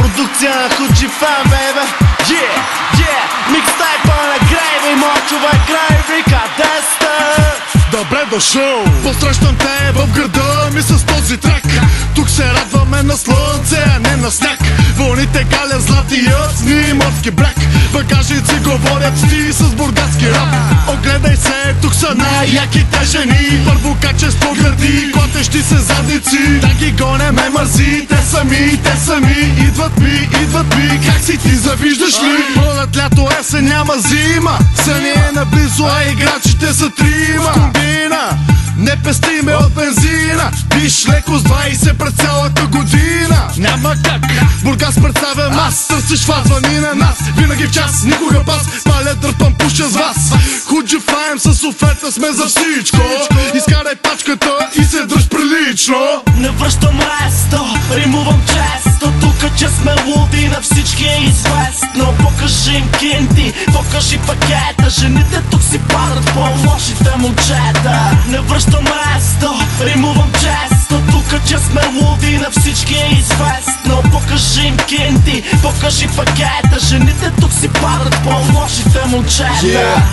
Продукция на Худжи Фан, бебе. Микстайпа на Грейви, моят човек Грейви, къде сте? Добре дошъл! Посрещам те в града ми с този трак. Тук се радваме на слънце, а не на сняг. Вълните галят златият сни морски бряг. Багажници говорят сти с бургаски рап. Огледай се, тук са най-яките жени. Първо качество гради, котещи се задници. Да ги гонеме мързи, те сами идват ми, как си ти завиждаш ли? Пролет, лято, есен, няма зима. Сън е наблизо, а играчите са трима. Комбина, не пестиме от бензина. Виж леко с 20 през цялата година. Няма как, Бургас представям аз. Търсиш фазвани на нас, винаги в час, никога пас. Паля, дърпам, пуша с вас. Худжи Файм с оферта сме за всичко. Изкарай пачката и се дръж прилично. Не връщам ресто, римувам често. Тука че сме луди, на всички е известно. Покажи им кинти, покажи пакета. Жените тук си падат по-лошите момчета. Не връщам ресто, римувам често. Тука че сме луди, на всички е известно. Покажи им кинти, покажи пакета. Жените тук си падат по-лошите момчета.